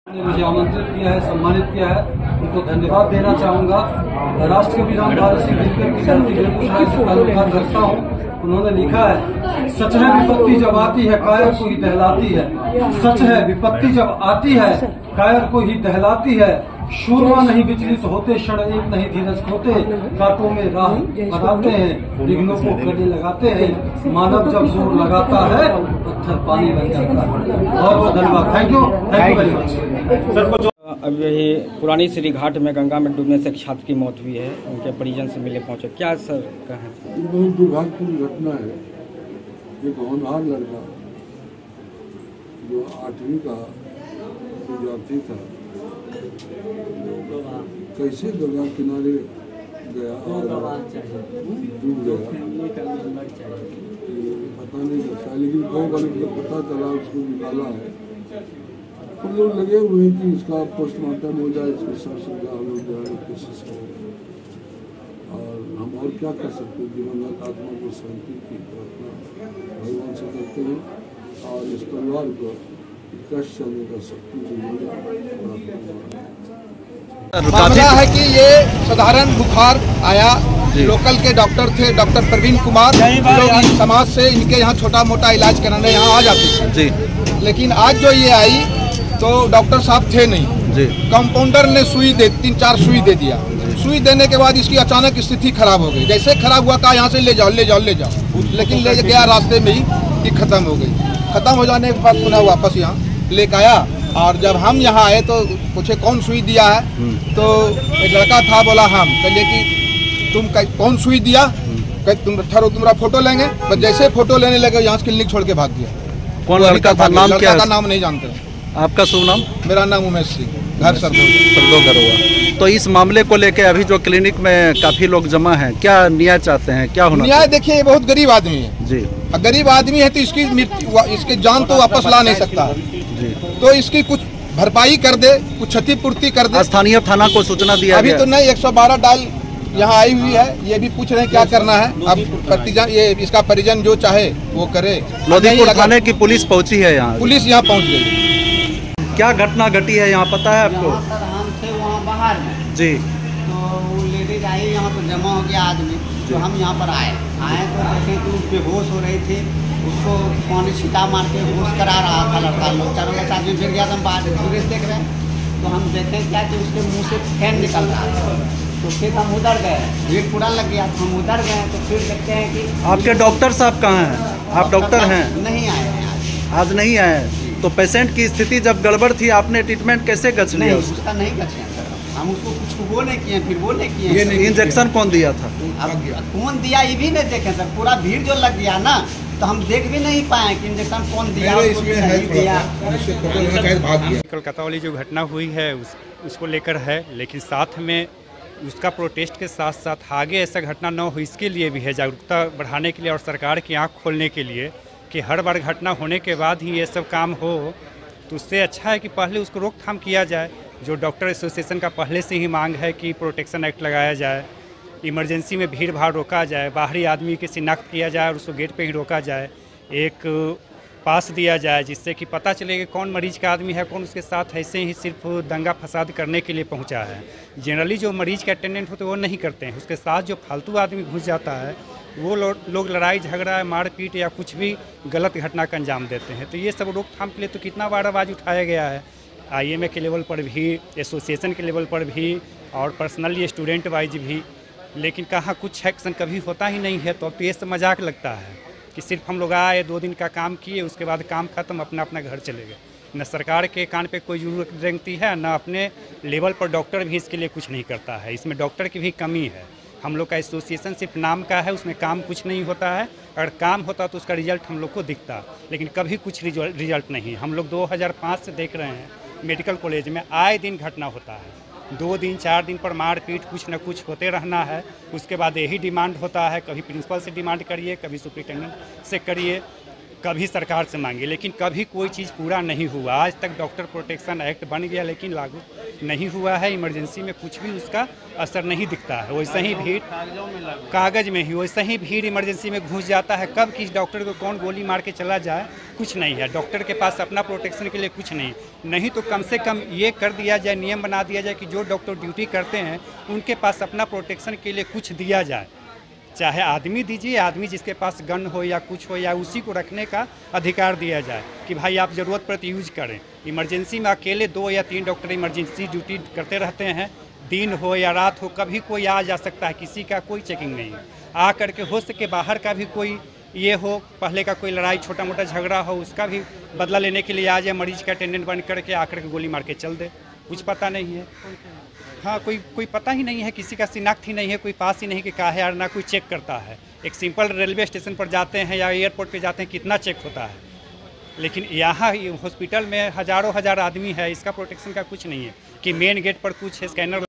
ने मुझे आमंत्रित किया है, सम्मानित किया है, उनको धन्यवाद देना चाहूंगा। राष्ट्रकवि राम भारत सिंह दिनकर की धरती बेगूसराय से ताल्लुकात रखता हूँ। उन्होंने लिखा है, सच है विपत्ति जब आती है कायर को ही दहलाती है। सच है विपत्ति जब आती है कायर को ही दहलाती है। शूरमा नहीं विचलित होते, क्षण एक नहीं धीरज खोते। कांटों में राह बनाते हैं, विघ्नों को गले लगाते हैं। मानव जब जोर लगाता है पत्थर पानी बन जाता है। बहुत बहुत धन्यवाद। Thank you very much. अब यही पुरानी श्री घाट में गंगा में डूबने से एक छात्र की मौत हुई है। उनके परिजन से मिले पहुंचे, क्या सर कहें? बहुत दुर्भाग्यपूर्ण घटना है। एक होनहार लड़का जो 8वीं का विद्यार्थी था, कैसे गंगा किनारे गया और डूब गया, पता नहीं लगता। लेकिन गाँव वाले को पता चला, उसको निकाला है। हम लोग लगे हुए हैं कि इसका पोस्टमार्टम हो जाए, इसमें सब सुविधा हम लोग देने की कोशिश करेंगे। और हम और क्या कर सकते हैं? दिवंगत आत्मा को शांति की प्रार्थना भगवान से करते हैं और इस परिवार को कष्ट सहने का शक्ति मामला है कि ये साधारण बुखार आया। लोकल के डॉक्टर थे, डॉक्टर प्रवीण कुमार, लोग समाज से इनके यहाँ छोटा मोटा इलाज कराने यहाँ आ जाते थे। लेकिन आज जो ये आई तो डॉक्टर साहब थे नहीं। कंपाउंडर ने सुई दे 3-4 सुई दे दिया। सुई देने के बाद इसकी अचानक स्थिति खराब हो गई। जैसे खराब हुआ, कहा यहाँ से ले जाओ ले जाओ ले जाओ, लेकिन ले गया रास्ते में ही कि खत्म हो गई। खत्म हो जाने के बाद पुनः वापस यहाँ लेकर आया। और जब हम यहाँ आए तो पूछे कौन सुई दिया है, तो एक लड़का था, बोला हम। कहिए कि तुम कौन सुई दिया? तुम ठहरो, तुम्हारा फोटो लेंगे। बस जैसे फोटो लेने लगे यहाँ से क्लिनिक छोड़ के भाग गया। कौन लड़का था? नाम क्या? का नाम नहीं जानते। आपका शुभ नाम? मेरा नाम उमेश सिंह, घर सरदोगर हुआ। तो इस मामले को लेकर अभी जो क्लिनिक में काफी लोग जमा हैं, क्या न्याय चाहते हैं? क्या होना न्याय? देखिए, ये बहुत गरीब आदमी है जी। गरीब आदमी है तो इसकी जान तो वापस ला नहीं सकता जी। तो इसकी कुछ भरपाई कर दे, कुछ क्षतिपूर्ति कर दे। स्थानीय थाना को सूचना दिया अभी तो नहीं, 112 डाल यहाँ आई हुई है। ये भी पूछ रहे हैं क्या करना है। अब परिजन, ये इसका परिजन जो चाहे वो करे। लोधीपुर थाने की पुलिस पहुँची है यहाँ? पुलिस यहाँ पहुँच गई। क्या घटना घटी है यहाँ, पता है आपको? सर हम थे वहाँ बाहर में जी। तो वो लेडीज आई, यहाँ पर जमा हो गया आदमी। तो हम यहाँ पर आए तो देखें कि वो बेहोश हो रही थी। उसको पानी छिटा मार के होश करा रहा था लड़का लोग। 4 आदमी गिर गया। हम बाहर दूर देख रहे हैं तो हम देखें क्या कि उसके मुँह से फैन निकल रहा था। तो फिर हम उधर गए, भीड़ पूरा लग गया। तो हम उधर गए तो फिर देखते हैं कि आपके डॉक्टर साहब कहाँ हैं? आप डॉक्टर हैं? नहीं आए हैं आज नहीं आए। तो पेशेंट की स्थिति जब गड़बड़ थी, आपने ट्रीटमेंट कैसे गच लिया? उसका नहीं गचे सर। हम उसको कुछ वो नहीं किए, फिर वो नहीं किए। इंजेक्शन कौन दिया था? अब कौन दिया ये भी नहीं देखे सर। पूरा भीड़ जो लग गया ना, तो हम देख भी नहीं पाए कि इंजेक्शन कौन दिया, नहीं दिया। कलकत्ता वाली जो घटना हुई है उसको लेकर है, लेकिन साथ में उसका प्रोटेस्ट के साथ साथ आगे ऐसा घटना न हो इसके लिए भी है, जागरूकता बढ़ाने के लिए और सरकार की आँख खोलने के लिए कि हर बार घटना होने के बाद ही ये सब काम हो। तो उससे अच्छा है कि पहले उसको रोकथाम किया जाए। जो डॉक्टर एसोसिएशन का पहले से ही मांग है कि प्रोटेक्शन एक्ट लगाया जाए, इमरजेंसी में भीड़ भाड़ रोका जाए, बाहरी आदमी की शिनाख्त किया जाए और उसको गेट पे ही रोका जाए, एक पास दिया जाए जिससे कि पता चले कि कौन मरीज का आदमी है, कौन उसके साथ ऐसे ही सिर्फ दंगा फसाद करने के लिए पहुंचा है। जनरली जो मरीज के अटेंडेंट होते हैं वो नहीं करते हैं, उसके साथ जो फालतू आदमी घुस जाता है वो लोग लड़ाई झगड़ा मारपीट या कुछ भी गलत घटना का अंजाम देते हैं। तो ये सब रोकथाम के लिए तो कितना बार आवाज़ उठाया गया है, IMA के लेवल पर भी, एसोसिएशन के लेवल पर भी और पर्सनली स्टूडेंट वाइज भी। लेकिन कहाँ कुछ एक्शन कभी होता ही नहीं है। तो अब तो ये सब मजाक लगता है कि सिर्फ हम लोग आए 2 दिन का काम किए, उसके बाद काम खत्म, अपना अपना घर चले गए। न सरकार के कान पे कोई जरूरत रहती है, न अपने लेवल पर डॉक्टर भी इसके लिए कुछ नहीं करता है। इसमें डॉक्टर की भी कमी है। हम लोग का एसोसिएशन सिर्फ नाम का है, उसमें काम कुछ नहीं होता है। अगर काम होता तो उसका रिजल्ट हम लोग को दिखता, लेकिन कभी कुछ रिजल्ट नहीं। हम लोग 2005 से देख रहे हैं मेडिकल कॉलेज में आए दिन घटना होता है। 2 दिन 4 दिन पर मारपीट कुछ न कुछ होते रहना है। उसके बाद यही डिमांड होता है, कभी प्रिंसिपल से डिमांड करिए, कभी सुपरिटेंडेंट से करिए। कभी सरकार से मांगे, लेकिन कभी कोई चीज़ पूरा नहीं हुआ। आज तक डॉक्टर प्रोटेक्शन एक्ट बन गया लेकिन लागू नहीं हुआ है। इमरजेंसी में कुछ भी उसका असर नहीं दिखता है। वैसे ही भीड़ कागज़ में ही वैसे ही भीड़ इमरजेंसी में घुस जाता है। कब किस डॉक्टर को कौन गोली मार के चला जाए कुछ नहीं है। डॉक्टर के पास अपना प्रोटेक्शन के लिए कुछ नहीं तो कम से कम ये कर दिया जाए, नियम बना दिया जाए कि जो डॉक्टर ड्यूटी करते हैं उनके पास अपना प्रोटेक्शन के लिए कुछ दिया जाए। चाहे आदमी दीजिए, आदमी जिसके पास गन हो या कुछ हो, या उसी को रखने का अधिकार दिया जाए कि भाई आप ज़रूरत पर यूज करें। इमरजेंसी में अकेले 2 या 3 डॉक्टर इमरजेंसी ड्यूटी करते रहते हैं, दिन हो या रात हो, कभी कोई आ जा सकता है, किसी का कोई चेकिंग नहीं है। आ करके हो सके बाहर का भी कोई ये हो, पहले का कोई लड़ाई छोटा मोटा झगड़ा हो, उसका भी बदला लेने के लिए आ जाए, मरीज का अटेंडेंट बन करके आकर के गोली मार के चल दे, कुछ पता नहीं है। हाँ, कोई पता ही नहीं है, किसी का शिनाख्त ही नहीं है, कोई पास ही नहीं कि का है, और ना कोई चेक करता है। एक सिंपल रेलवे स्टेशन पर जाते हैं या एयरपोर्ट पे जाते हैं, कितना चेक होता है, लेकिन यहाँ हॉस्पिटल में हज़ारों आदमी है, इसका प्रोटेक्शन का कुछ नहीं है कि मेन गेट पर कुछ स्कैनर